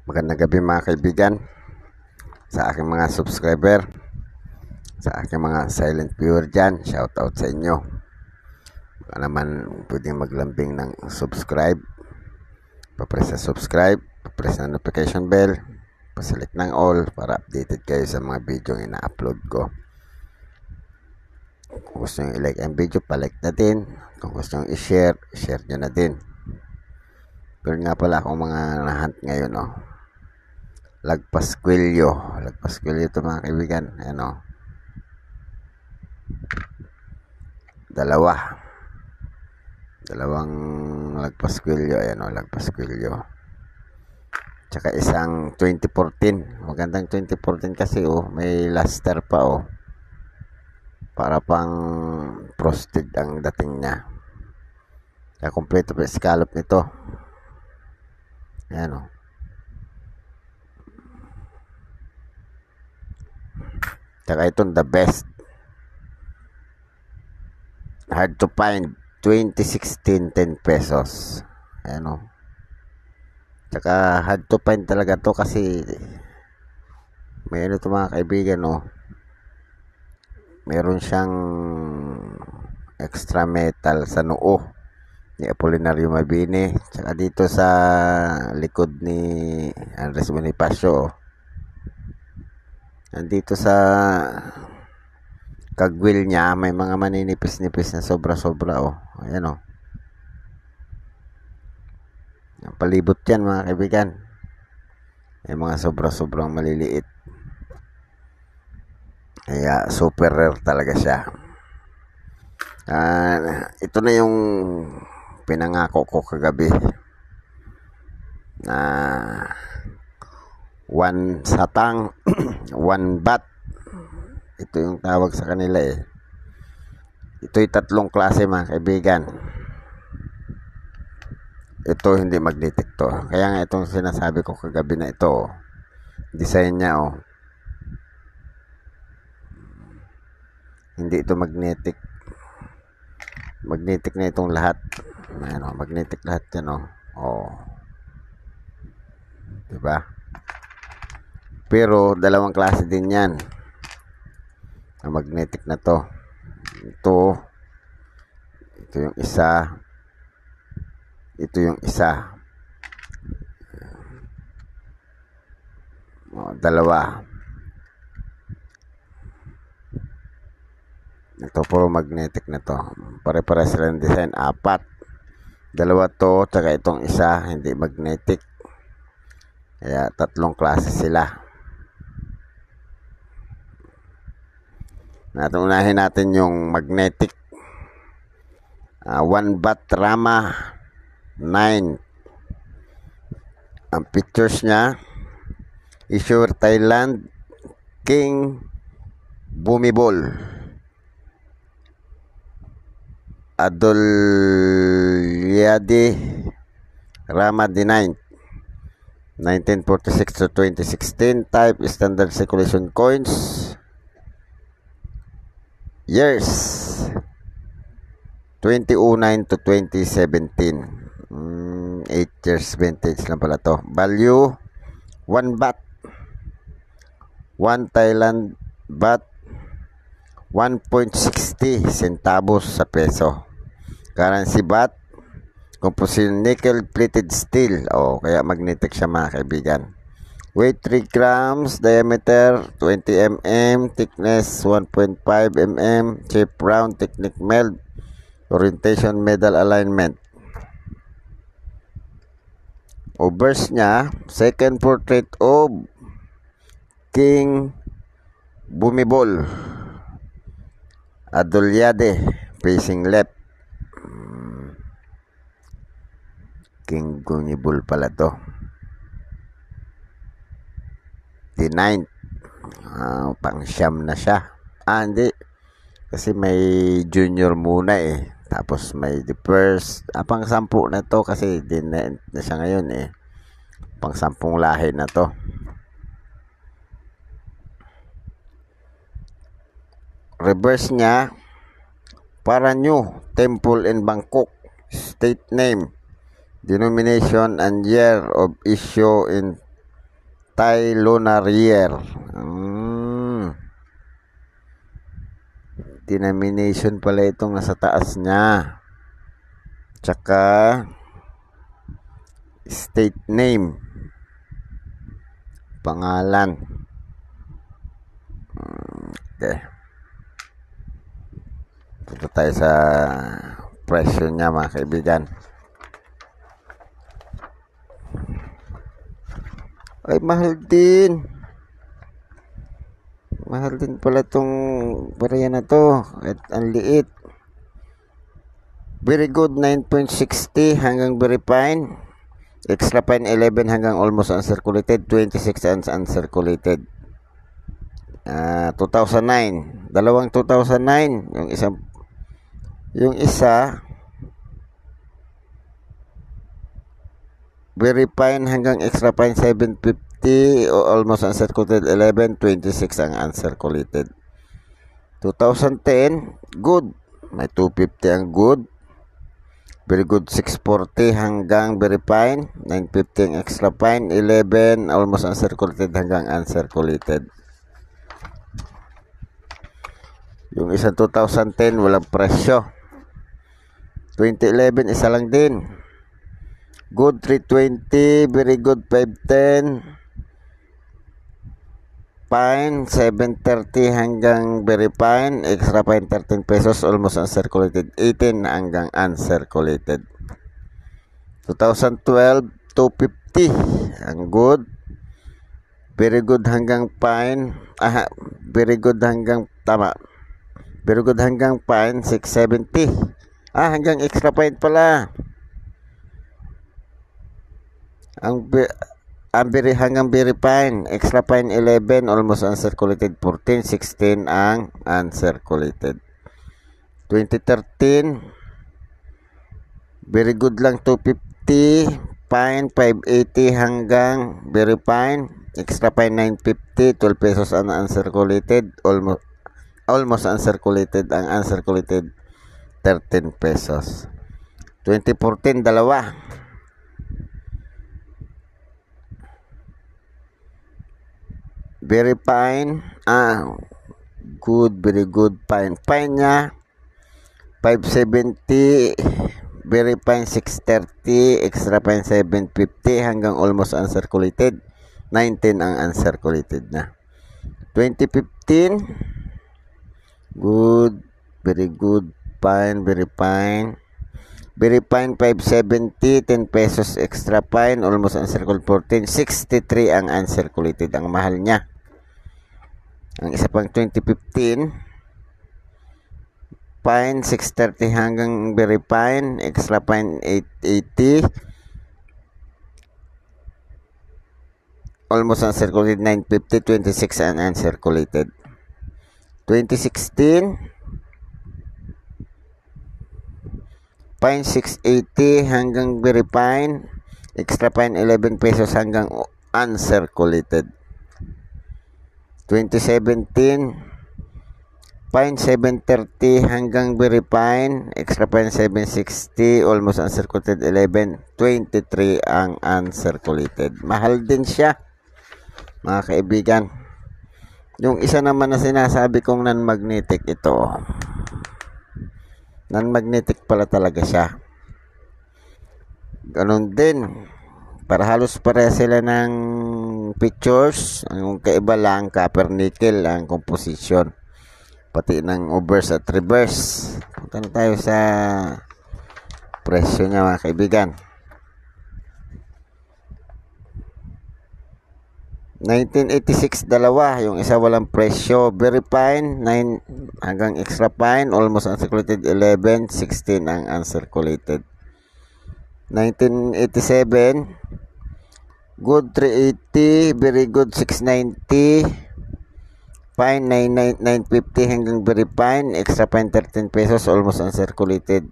Magandang gabi mga kaibigan, sa aking mga subscriber, sa aking mga silent viewer dyan, shout out sa inyo. Baka naman pwedeng maglambing ng subscribe, papress sa subscribe, papress na notification bell, paselect ng all para updated kayo sa mga video yung ina-upload ko. Kung gusto nyo i-like ang video, pa-like na din. Kung gusto nyo i-share, share nyo na din. Pero nga pala akong mga nahunt ngayon, Lagpascuello ito mga kaibigan. Ayan dalawang Lagpascuello. Ayan Lagpascuello. Tsaka isang 2014. Magandang 2014 kasi may luster pa para pang frosted ang dating niya. Kaya kompleto pa scallop nito. Ayan Tsaka itong the best, hard to find, 2016, 10 pesos. Ayan Tsaka hard to find talaga to kasi may to mga kaibigan meron siyang extra metal sa noo ni Apolinario Mabini. Tsaka dito sa likod ni Andres Bonifacio, nandito sa kagwil niya may mga maninipis-nipis na sobra-sobra ayan ang palibot yan mga kaibigan, may mga sobra-sobrang maliliit, kaya super rare talaga siya. Ito na yung pinangako ko kagabi na 1 satang 1 bat. Ito yung tawag sa kanila Ito'y tatlong klase mga kaibigan. Ito hindi magnetic to. Kaya nga itong sinasabi ko kagabi na ito design niya hindi ito magnetic. Magnetic na itong lahat. Ayan magnetic lahat yan diba? Pero dalawang klase din yan ang magnetic na to. Ito yung isa, ito yung isa. Dalawa. Ito puro magnetic na to. Pare-pare sila ng design. 4. Dalawa to, tsaka itong isa hindi magnetic. Kaya tatlong klase sila. Unahin natin yung magnetic. 1 bat Rama 9. Ang pictures niya, Isure Thailand King Bumibol Adolyade Rama D9 1946 to 2016. Type standard circulation coins. Years 2009 to 2017. 8 years vintage lang pala to. Value 1 bat, 1 Thailand bat, 1.60 centavos sa peso. Currency bat, composition nickel plated steel. Kaya magnetic siya mga kaibigan. Weight 3 grams, diameter 20 mm, thickness 1.5 mm, shape round, technique meld, orientation medal alignment. Verse niya, second portrait of King Bumibol Adolyade, facing left. King Bumibol pala to. D9. Pang siyam na siya. Hindi. Kasi may junior muna Tapos may the first. Pang 10 na to kasi D9 na siya ngayon Pang 10 lahi na to. Reverse niya, para new temple in Bangkok. State name, denomination and year of issue in Thai Lunarier. Denomination pala itong nasa taas niya. Tsaka state name, pangalan. Okay. Punta tayo sa presyo niya, mga kaibigan. Ay, mahal din. Mahal din pala itong barya na to. At ang liit. Very good, 9.60 hanggang very fine. Extra fine, 11 hanggang almost uncirculated. 26 uncirculated. 2009. Dalawang 2009. Yung isa very fine hanggang extra fine 750 o almost uncirculated 11, 26 ang uncirculated. 2010 good, may 250 ang good, very good 640 hanggang very fine, 950 ang extra fine, 11 almost uncirculated hanggang uncirculated. Yung isang 2010 walang presyo. 2011 isa lang din. Good 320, very good 510, fine 730 hanggang very fine, extra fine 13 pesos, almost uncirculated 18 hanggang uncirculated. 2012 250 ang good, very good hanggang fine, very good hanggang very good hanggang fine 670, hanggang extra fine pala. Ang hanggang very fine, extra fine 11, almost uncirculated 14, 16 ang uncirculated. 2013 very good lang 250, fine 580 hanggang very fine, extra fine 950, 12 pesos ang uncirculated, almost uncirculated ang uncirculated 13 pesos. 2014 dalawa. Very fine, good, very good, fine. Fine niya, 570, very fine 630, extra fine 750 hanggang almost uncirculated, 19 ang uncirculated na. 2015, good, very good, fine, very fine. Very fine 570, 10 pesos extra fine, almost uncirculated 14, 63 ang uncirculated, ang mahal niya. Ang isa pang 2015, fine 630 hanggang very fine, extra fine 880, almost uncirculated 950, 26 ang uncirculated. 2016, fine 680 hanggang very fine, extra fine 11 pesos hanggang uncirculated. 2017 fine 730 hanggang very fine, extra fine 760, almost uncirculated 11, 23 ang uncirculated. Mahal din siya, mga kaibigan. Yung isa naman na sinasabi kong non-magnetic, ito non-magnetic pala talaga siya. Ganun din, para halos pareha sila ng pictures. Ang kaiba lang, copper nickel ang composition, pati ng obverse at reverse. Punta na tayo sa presyo niya, mga kaibigan. 1986 dalawa, yung isa walang presyo, very fine 9 hanggang extra fine, almost uncirculated 11, 16 ang uncirculated. 1987 good 380, very good 690, fine 950 hanggang very fine, extra fine 13 pesos, almost uncirculated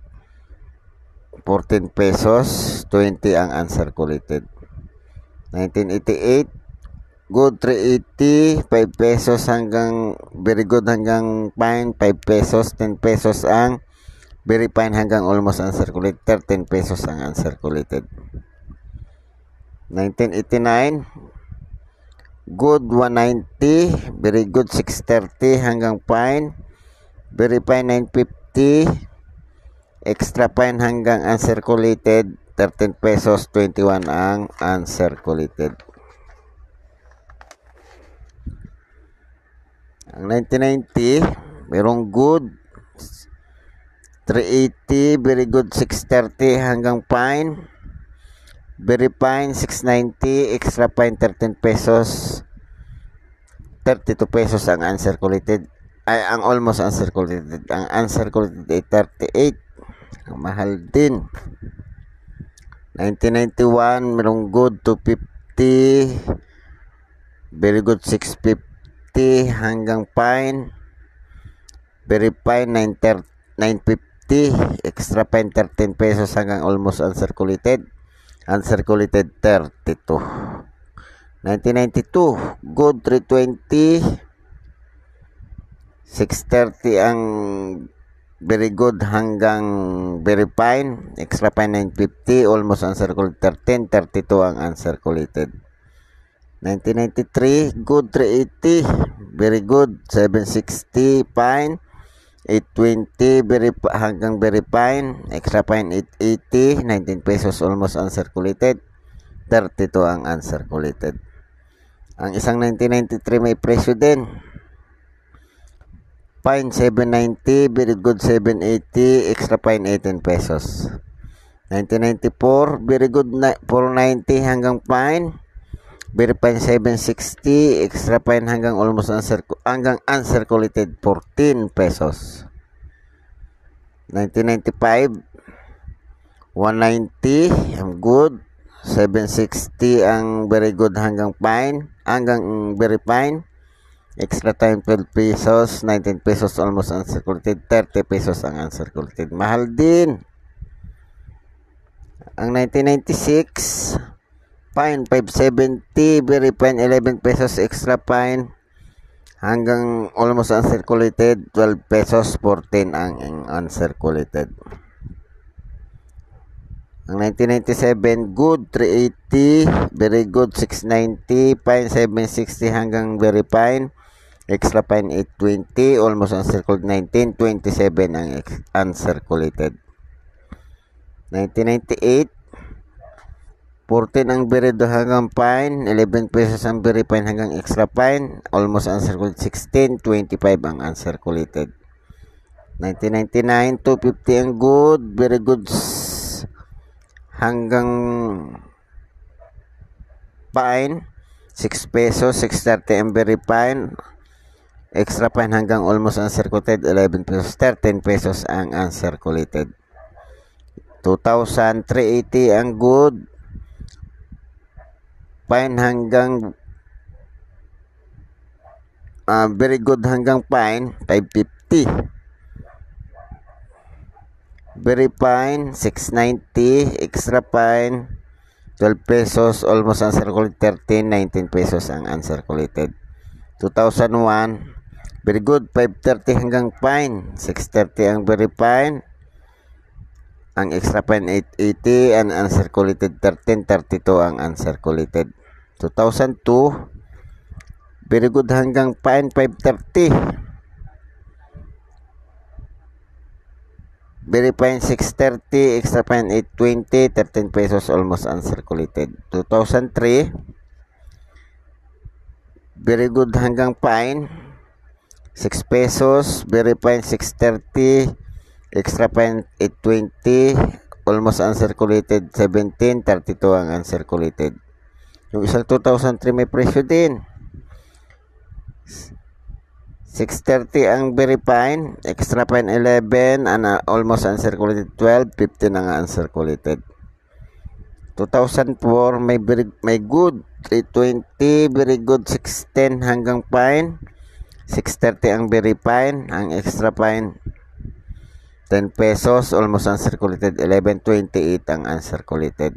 14 pesos, 20 ang uncirculated. 1988 good 380, 5 pesos hanggang very good hanggang fine 5 pesos, 10 pesos ang very fine hanggang almost uncirculated, 13 pesos ang uncirculated. 1989 good 190, very good 630 hanggang fine, very fine 950, extra fine hanggang uncirculated 13 pesos 21 ang uncirculated. Ang 1990, merong good 380, very good 630 hanggang fine, very fine 690, extra fine 13 pesos 32 pesos ang uncirculated, ay ang almost uncirculated. Ang uncirculated ay 38, ang mahal din. 1991, merong good 250, very good 650 hanggang fine, very fine 950, extra fine 13 pesos hanggang almost uncirculated 32. 1992, good 320, 630 ang very good hanggang very fine, extra fine 950, almost uncirculated 32 ang uncirculated. 1993, good 380, very good 760 fine, 820 hanggang very fine, extra fine 880, 19 pesos almost uncirculated, 32 ang uncirculated. Ang isang 1993 may presyo din. Fine 790, very good 780, extra fine 18 pesos. 1994, very good 490 hanggang fine, very fine 760, extra fine hanggang almost uncirculated 14 pesos. 1995, 190 ang good, 760 ang very good hanggang very fine, extra time 12 pesos, 19 pesos almost uncirculated, 30 pesos ang uncirculated. Mahal din. Ang 1996, fine 570, very fine 11 pesos, extra fine hanggang almost uncirculated 12 pesos, 14 ang uncirculated. Ang 1997, good 380, very good 690, fine 760 hanggang very fine, extra fine 820, almost uncirculated 1927 ang uncirculated. 1998, 14 ang very good hanggang fine, 11 pesos ang very fine hanggang extra fine, almost uncirculated 16, 25 ang uncirculated. 1999, 250 ang good, very good hanggang fine, 6 pesos, 630 ang very fine, extra fine hanggang almost uncirculated 11 pesos, 13 pesos ang uncirculated. 2,000, 380 ang good, fine hanggang very good hanggang fine 550, very fine 690, extra fine 12 pesos, almost uncirculated 13, 19 pesos ang uncirculated. 2001, very good 530 hanggang fine, 630 ang very fine, ang extra fine 880, ang uncirculated 13, 32 ang uncirculated. 2002, very good hanggang fine 530, very fine 630, extra fine 820, 13 pesos almost uncirculated. 2003, very good hanggang fine 6 pesos, very fine 630, extra fine 820, almost uncirculated 17, 32 ang uncirculated. Yung isang 2003 may presyo din. 630 ang very fine, extra fine 11, and almost uncirculated 12, 15 ang uncirculated. 2004 may good 320, very good 610 hanggang fine, 630 ang very fine, ang extra fine 10 pesos, almost uncirculated 11, 28 ang uncirculated.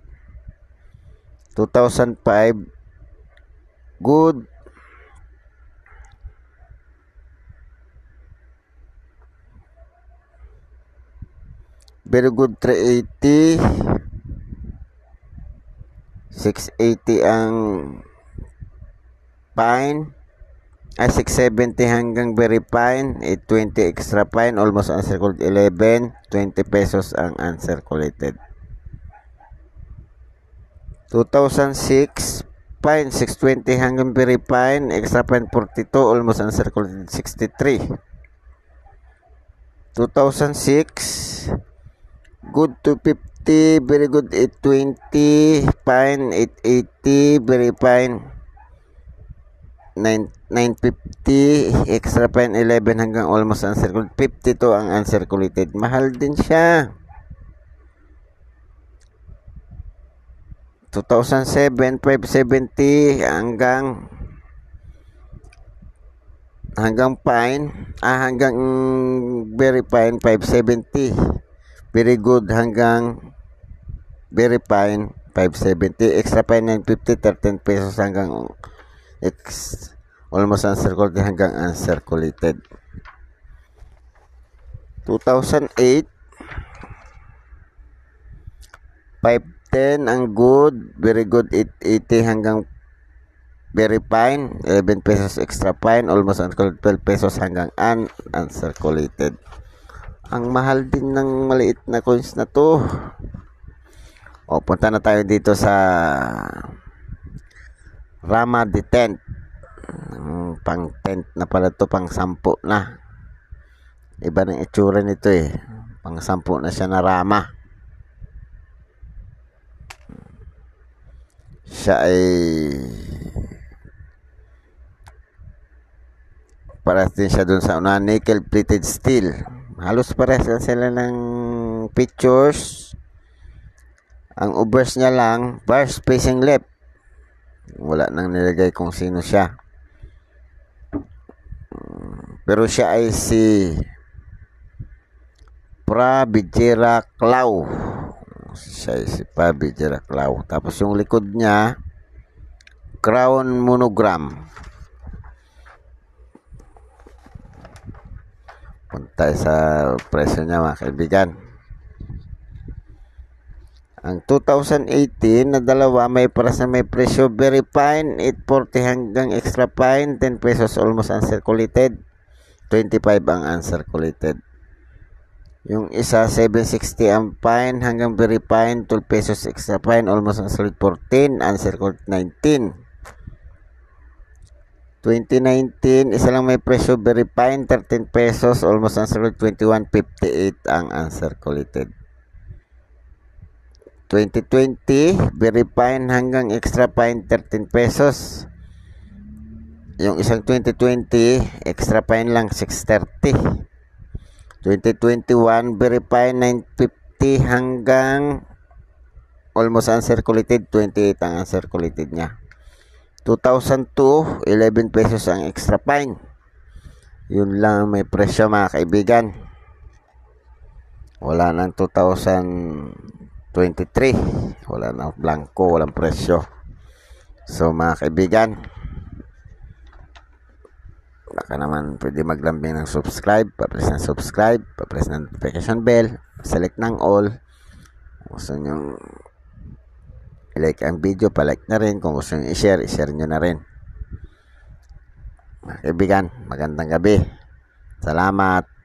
2005 good very good 380, 680 ang fine, 670 hanggang very fine, 820 extra fine, almost uncirculated 11, 20 pesos ang uncirculated. 2006 fine, 620 hanggang very fine, extra fine 42, almost uncirculated 63. 2006 good 250, very good 820, fine 880, very fine 950, extra fine 11 hanggang almost uncirculated 52 ang uncirculated. Mahal din siya. 2007 570 hanggang fine, hanggang very fine 570, very good hanggang very fine 570, extra fine 950, 13 pesos hanggang almost uncirculated hanggang uncirculated. 2008 510 ang good, very good 880 hanggang very fine, 11 pesos extra fine, almost uncirculated 12 pesos hanggang uncirculated. Ang mahal din ng maliit na coins na to. O, punta na tayo dito sa Rama de tent. Pang tent na pala to, pang 10 na. Iba ng itsura nito eh. Pang 10 na siya na Rama. Siya ay parehas din siya dun sa una, nickel plated steel. Halos parehas sila ng pictures. Ang obverse niya lang, bars facing left. Wala nang nilagay kung sino siya. Pero siya ay si Prabijera Clau. Siya ay si Prabijera Clau. Tapos yung likod niya, crown monogram. Punta sa presyo niya mga kaibigan. Ang 2018 na dalawa may paras na may presyo very fine 840 hanggang extra fine 10 pesos almost uncirculated, 25 ang uncirculated. Yung isa 760 ang fine hanggang very fine 12 pesos extra fine almost uncirculated 14, uncirculated 19. 2019 isa lang may presyo very fine 13 pesos almost uncirculated 21.58 ang uncirculated. 2020 very fine hanggang extra fine 13 pesos. Yung isang 2020 extra fine lang 630. 2021 very fine 950 hanggang almost uncirculated 28 ang uncirculated niya. 2002 11 pesos ang extra fine. Yun lang may presyo mga kaibigan. Wala nang 2023, wala nang blanco, walang presyo. So mga kaibigan, baka naman pwede maglambing ng subscribe, pa-press ng subscribe, pa-press ng notification bell, select ng all. Gusto nyo i-like ang video, pa-like na rin. Kung gusto nyo i-share, i-share nyo na rin. Mga kaibigan, magandang gabi. Salamat.